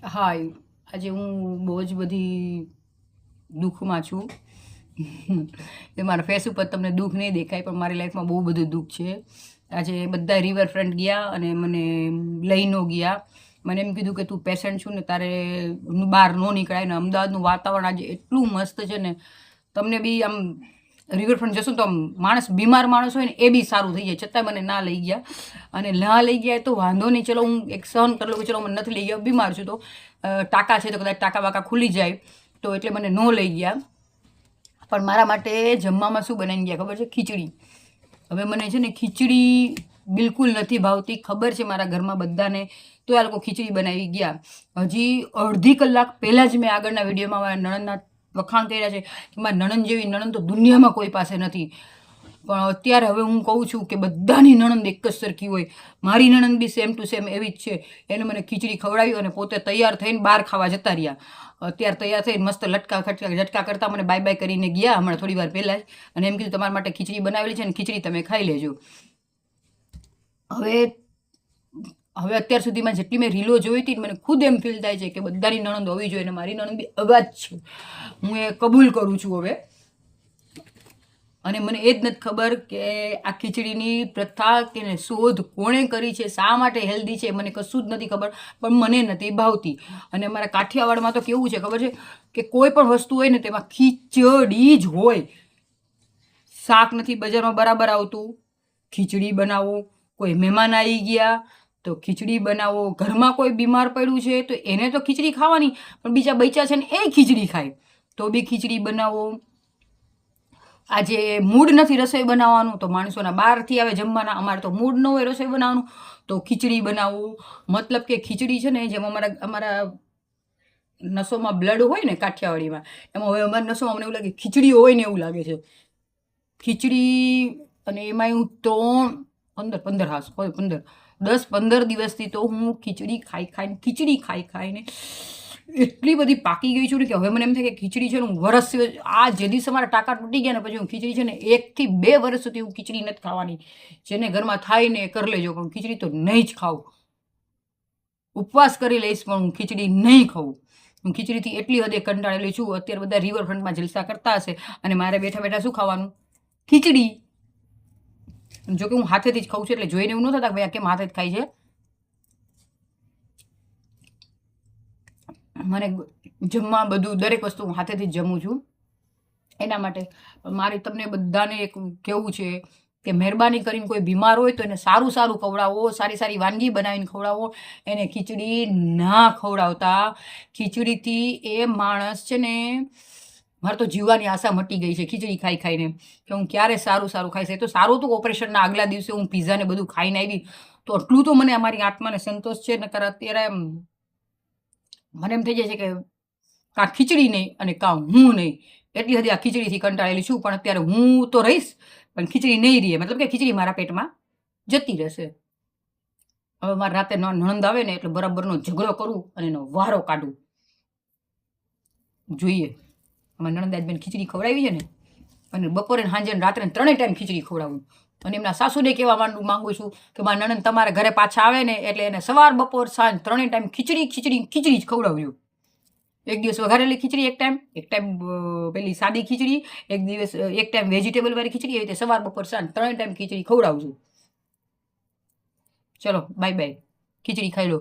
હાય, આજે હું બહુ જ બધી દુઃખમાં છું. એ મારા ફેસ ઉપર તમને દુઃખ નહીં દેખાય, પણ મારી લાઈફમાં બહુ બધું દુઃખ છે. આજે બધા રિવરફ્રન્ટ ગયા અને મને લઈ ન ગયા. મને એમ કીધું કે તું પેશન્ટ છું ને તારે બહાર ન નીકળાય. ને અમદાવાદનું વાતાવરણ આજે એટલું મસ્ત છે ને, તમને બી આમ રિવરફ્રન્ટ જશો તો આમ માણસ બીમાર માણસ હોય ને એ બી સારું થઈ જાય, છતાંય મને ના લઈ ગયા. અને ના લઈ ગયા તો વાંધો નહીં, ચલો હું એક સહન કરી લઉં કે ચલો મને નથી લઈ ગયા, બીમાર છું તો ટાંકા છે તો કદાચ ટાંકા વાકા ખુલી જાય તો એટલે મને ન લઈ ગયા. પણ મારા માટે જમવામાં શું બનાવીને ગયા ખબર છે? ખીચડી. હવે મને છે ને ખીચડી બિલકુલ નથી ભાવતી, ખબર છે મારા ઘરમાં બધાને, તો આ લોકો ખીચડી બનાવી ગયા. હજી અડધી કલાક પહેલાં જ મેં આગળના વિડીયોમાં મારા નણંદના વખાણ કર્યા છે કે મારી નણંદ જેવી નણંદ તો દુનિયામાં કોઈ પાસે નથી. પણ અત્યારે હવે હું કહું છું કે બધાની નણંદ એક જ સરખી હોય. મારી નણંદ બી સેમ ટુ સેમ એવી જ છે. એને મને ખીચડી ખવડાવી અને પોતે તૈયાર થઈને બહાર ખાવા જતા રહ્યા. અત્યારે તૈયાર થઈને મસ્ત ઝટકા કરતા મને બાય બાય કરીને ગયા હમણાં થોડી વાર પહેલાં જ. અને એમ કીધું તમારા માટે ખીચડી બનાવેલી છે ને ખીચડી તમે ખાઈ લેજો. હવે અત્યાર સુધીમાં જેટલી મેં રીલો જોઈ હતી મને ખુદ એમ ફીલ થાય છે કે બધાની નણંદ હોવી જોઈએ, અને મારી નણંદ બી અગાજ છે, હું એ કબૂલ કરું છું હવે. અને મને એ જ નથી ખબર કે આ ખીચડીની પ્રથા કે શોધ કોણે કરી છે, શા માટે હેલ્ધી છે, મને કશું જ નથી ખબર, પણ મને નથી ભાવતી. અને અમારા કાઠિયાવાડમાં તો કેવું છે ખબર છે કે કોઈ પણ વસ્તુ હોય ને તેમાં ખીચડી જ હોય. શાક નથી બજારમાં બરાબર આવતું, ખીચડી બનાવો. કોઈ મહેમાન આવી ગયા તો ખીચડી બનાવો. ઘરમાં કોઈ બીમાર પડ્યું છે તો એને તો ખીચડી ખાવાની, પણ બીજા બચ્ચા છે ને એ ખીચડી ખાય તો બી ખીચડી બનાવો. આજે મૂડ નથી રસોઈ બનાવવાનું તો માણસોના બહારથી આવે જમવાના, અમારે તો મૂડ ન હોય રસોઈ બનાવવાનું તો ખીચડી બનાવવું. મતલબ કે ખીચડી છે ને જેમ અમારા નસોમાં બ્લડ હોય ને કાઠિયાવાડીમાં, એમાં હવે અમારા નસોમાં મને એવું લાગે ખીચડી હોય ને એવું લાગે છે. ખીચડી. અને એમાં હું 10-15 દિવસથી તો હું ખીચડી ખાઈ ખાઈને એટલી બધી પાકી ગઈ છું ને કે હવે મને એમ થાય કે ખીચડી છે ને હું વરસ આ જે દિવસે મારા ટાંકા તૂટી ગયા ને પછી હું ખીચડી છે ને 1 થી 2 વર્ષ સુધી હું ખીચડી નથી ખાવાની. જેને ઘરમાં થાય ને કરી લેજો, પણ ખીચડી તો નહીં જ ખાવું. ઉપવાસ કરી લઈશ પણ હું ખીચડી નહીં ખાઉં. હું ખીચડીથી એટલી હદે કંટાળેલી છું. અત્યારે બધા રિવરફ્રન્ટમાં જલસા કરતા હશે અને મારે બેઠા બેઠા શું ખાવાનું? ખીચડી. જો કે હું હાથેથી જ ખાઉં છું એટલે જોઈને એવું ન થતા કે ભાઈ આ કેમ હાથે જ ખાય છે. મને જમવા બધું દરેક વસ્તુ હું હાથેથી જ જમું છું. એના માટે મારે તમને બધાને એક કહેવું છે કે મહેરબાની કરીને કોઈ બીમાર હોય તો એને સારું સારું ખવડાવો, સારી સારી વાનગી બનાવીને ખવડાવો. એને ખીચડી ના ખવડાવતા. ખીચડીથી એ માણસ છે ને, મારે તો જીવવાની આશા મટી ગઈ છે ખીચડી ખાઈ ખાઈને, કે હું ક્યારે સારું સારું ખાઈશ. એ તો સારું હતું ઓપરેશનના આગલા દિવસે હું પીઝા ને બધું ખાઈને આવી તો આટલું તો મને અમારી આત્માને સંતોષ છે. નકર અત્યારે મને એમ થઈ જાય છે કે કાં ખીચડી નહીં અને કાં હું નહીં. એટલી હદે આ ખીચડીથી કંટાળેલી છું. પણ અત્યારે હું તો રહીશ પણ ખીચડી નહીં રહે, મતલબ કે ખીચડી મારા પેટમાં જતી રહેશે. હવે મારે રાતે નણંદ આવે ને એટલે બરાબરનો ઝઘડો કરું અને એનો વારો કાઢું. જોઈએ અમારા નણંદાજબેન ખીચડી ખવડાવી છે ને, અને બપોરે સાંજે રાત્રે 3 ટાઈમ ખીચડી ખવડાવું. અને એમના સાસુને કહેવા માંગુ છું કે મારા નણંદ તમારા ઘરે પાછા આવે ને એટલે એને સવાર બપોર સાંજ 3 ટાઈમ ખીચડી જ ખવડાવ્યું. એક દિવસ વઘારેલી ખીચડી, એક ટાઈમ પેલી સાદી ખીચડી, એક ટાઈમ વેજીટેબલ વાળી ખીચડી, એવી રીતે સવાર બપોર સાંજ 3 ટાઈમ ખીચડી ખવડાવું છું. ચલો બાય બાય, ખીચડી ખાઈ લો.